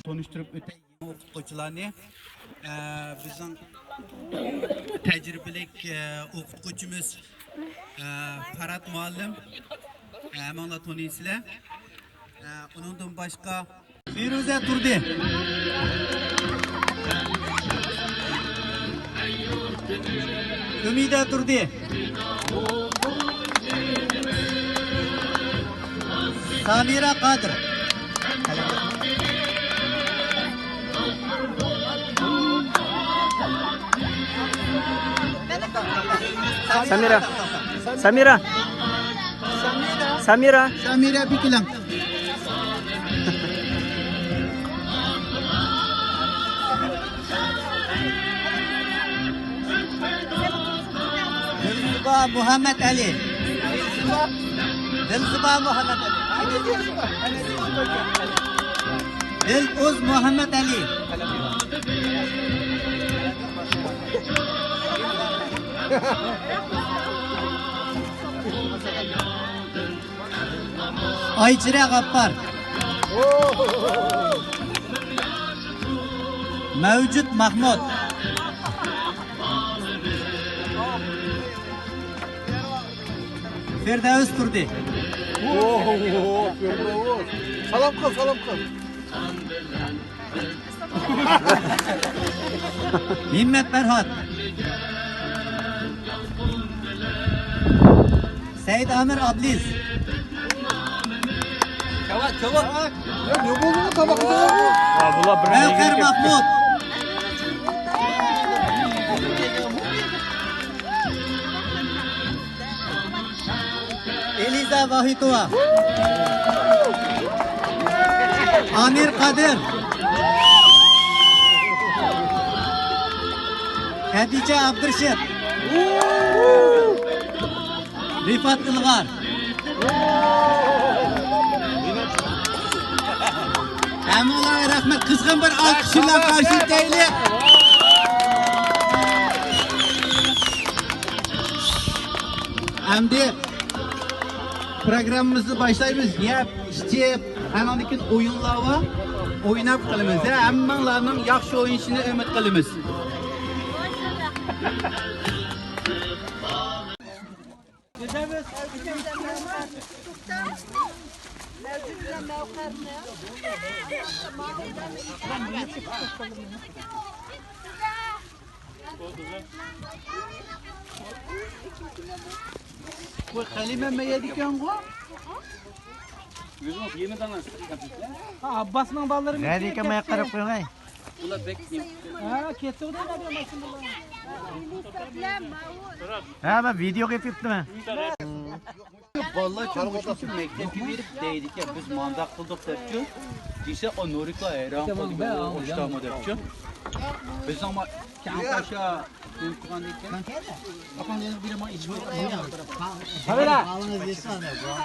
Konuşturup öte o'qituvchilarni bizning tajribalik o'qituvchimiz Farhat muallim hammalar tanıysizlar. Undan başqa Firuza Turdi. Umida Turdi. Samira Qadir. Samira. Samira. Samira. Samira Bikilan. Dilsuba Muhammed Ali. Dilsuba Muhammed Ali. Diluz Muhammed Ali. Ayçire Gappar. Mevcut Mahmud. Firdevs Turdi. Salam kıl, salam kıl. Himmet Berhat. Seyit Amir Adliz. Ya ne bulduğunu tabakta bu? Melker Mahmud. Eliza Vahitova. Amir Kadir. Hatice Abdurşit. Rifat Ilgar. Hammalarga rahmat. Qizg'in bir olqishlar qarshılaylik. Endi programmamizni boshlaymiz. Yeb, ichib, analikin o'yinlar va o'ynab qilamiz. Hammalarning yaxshi o'yinishini umid qilamiz. Bu Halime mi yedik yangu? Yüzüm yemeden lan. Abbas'ın balları mı? Nerede ki maya karıp koyun ay? Bula bekleyeyim. Ha, ketti o da ne diyorsun bula? Ha ben video yapıptım ha. Vallahi çok hoşuma mektebi verip değdik ya biz mandak kıldık derken. Dişe o Nurika hayran kaldık o hoşlanma derken. Biz ama Kampaşa Ülkugan deyken. Bakan dedim bir ama içmeyi. Tabii la.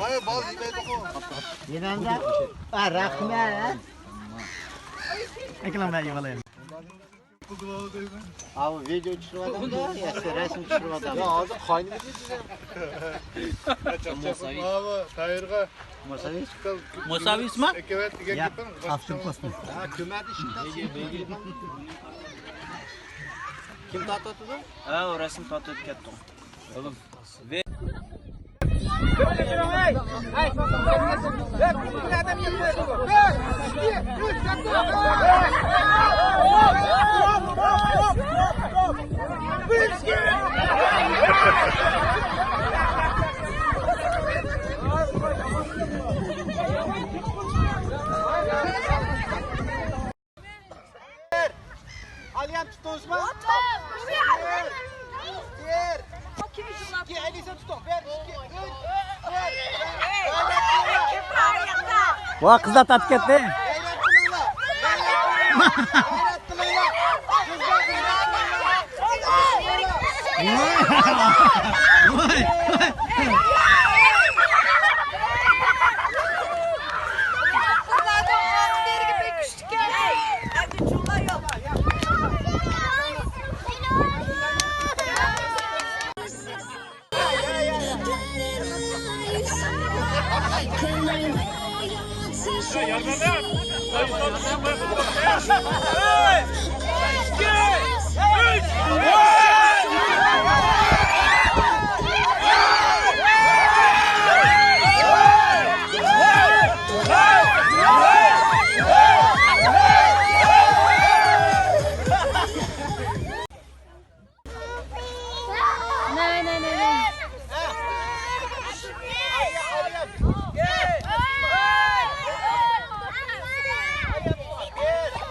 Hayır bazı yemeği doku. Yenende rahmet. Ekran ben yuvalayayım. Abi video çıkırmadan da ya resim çıkırmadan. Ya ağzı kaynı mı diyeceğim? Çapçapın abi tayırga. Masavi. Musavi ismi? Evet diye Ya gittim. aftım kostum. Ha kümer işinde. Kim tatlı tuttu? Ha o resim tatlı kettim. Oğlum. Ve Vay kızlar tatlı etti.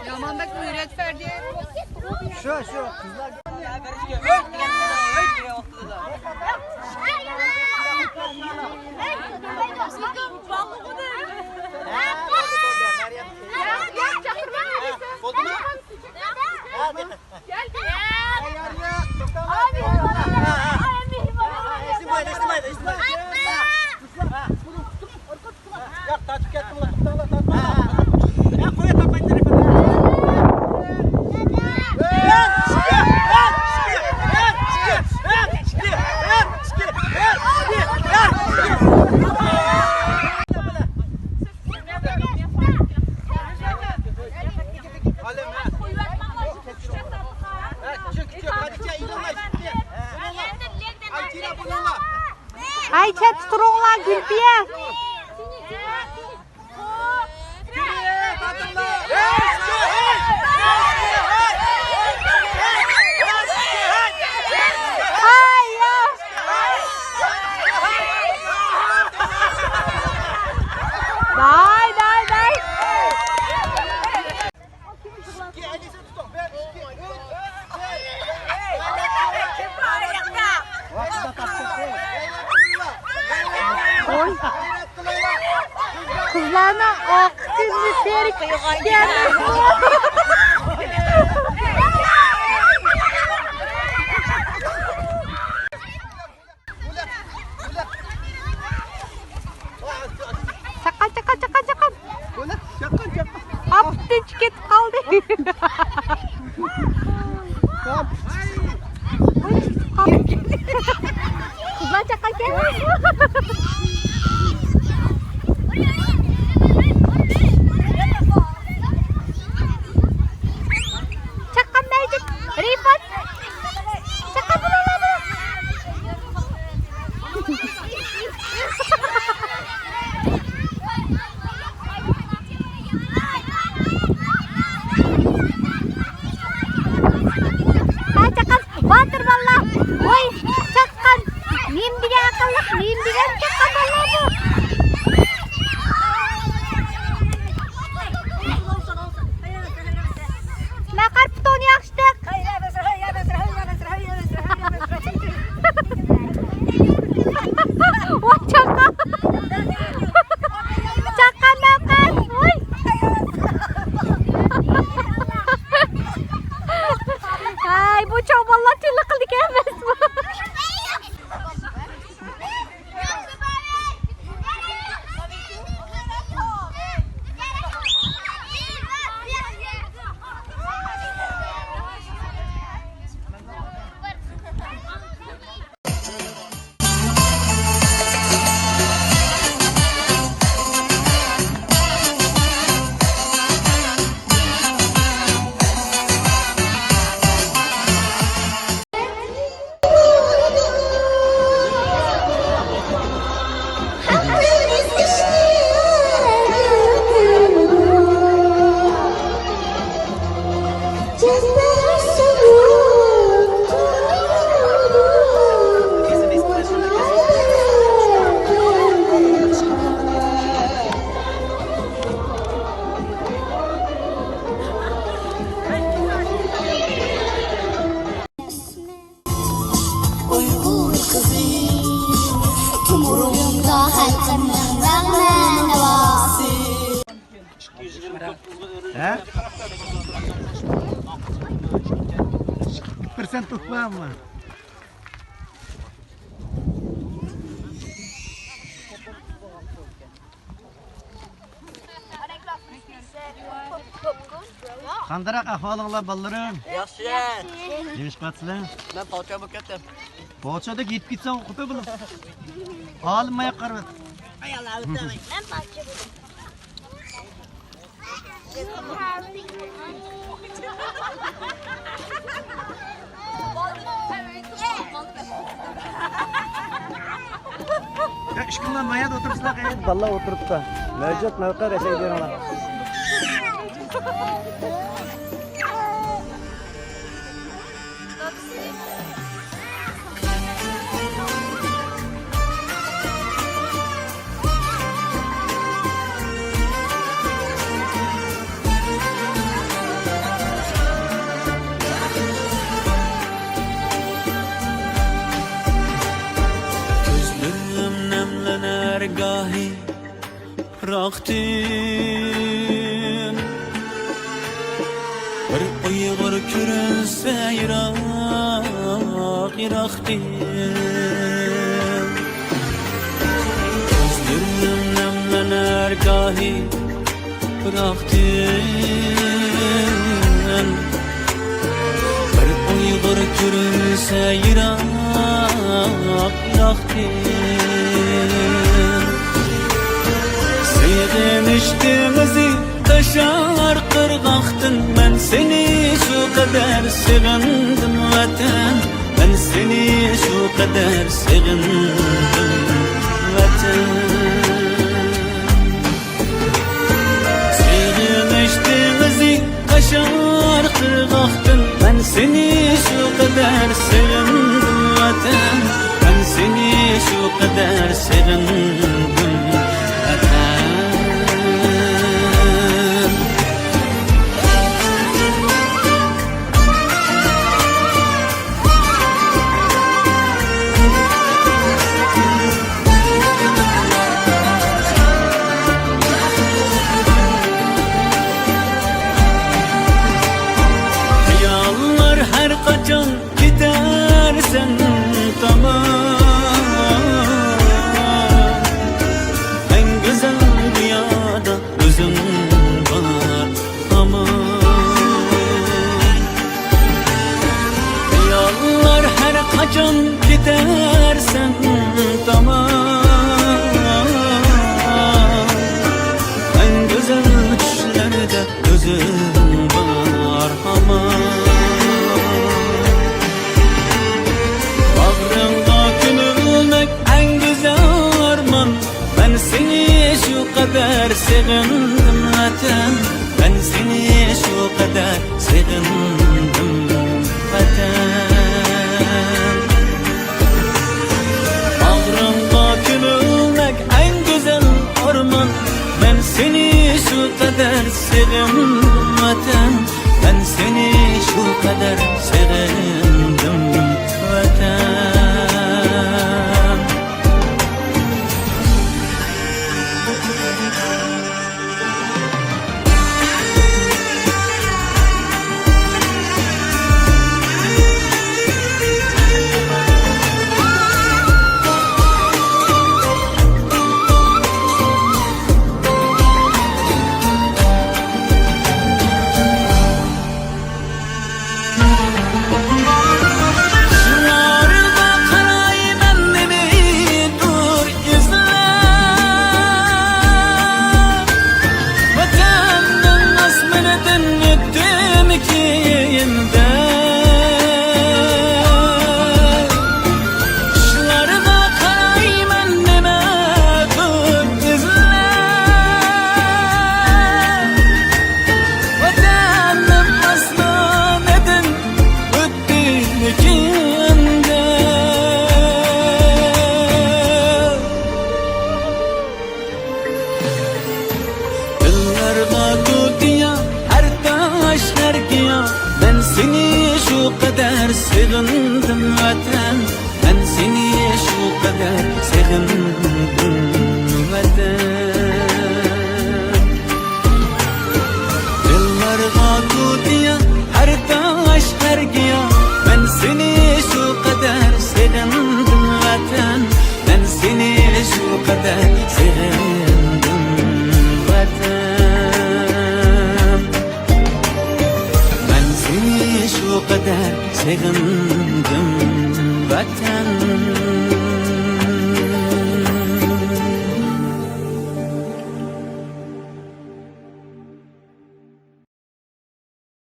Yamandak müret verdi. Ayça tuturunglar Gülpiye. Kızlarına aktif bir geldi. Çakal. Aptıç git kaldı. Kızlar çakal gelmez. Çakal Mecit, Rifat. Çakal bunu. Çakal, batır valla. Oy, çakal. Nim diye akıllı, nim diye çakal valla bu. Nakar puton yakıştık. Oy çakal. Çakal nakar. Oy. Ay bu çok vallahi tüylü kıldık emez bu. He? Bir sen tutmam mı? Qandarak ahvolinglar balalarım? Yaxshi. Nemish qilasizlar? Men pocha bo'lib ketdim. Pochada yetib ketsang qupi bo'lib. Olimay qarab. Ben bahçe buldum. Ya ishqillar mayada o'tiribsizlar qayer? Balla o'tiribdi. Mavjud mavqe yashaydi beringlar. Gözlerim nemlener gahi bıraktım. Bir uyg'ur ko'rinsa yiroq yiroqdim. Gözlerim nemlener gahi bıraktım. Bir uyg'ur ko'rinsa yiroq yiroqdim. Sevmiştimizi taşar kırgaktın. Ben seni şu kadar sevindim vatan. Ben seni şu kadar sevindim vatan. Sevmiştimizi taşar kırgaktın. Ben seni şu kadar sevindim vatan. Ben seni şu kadar sevindim. Hayallar her kaçan gidersen tamam. En güzel dünyada gözüm var aman. Hayallar her kaçan gidersen tamam. En güzel düşlerde gözüm var aman. Bağrımda gönülmek en güzel arman. Ben seni şu kadar sevindim vatan. Ben seni şu kadar sevindim vatan. Bağrımda gönülmek en güzel arman. Ben seni şu kadar sevindim vatan. Ben seni şu kadar sevindim vatan. Sevindim vatan, ben seni şu kadar sevindim vatan. diye her taş her giyoh ben seni şu kadar sevdim vatan ben seni şu kadar sevdim vatan ben seni şu kadar sevdim vatan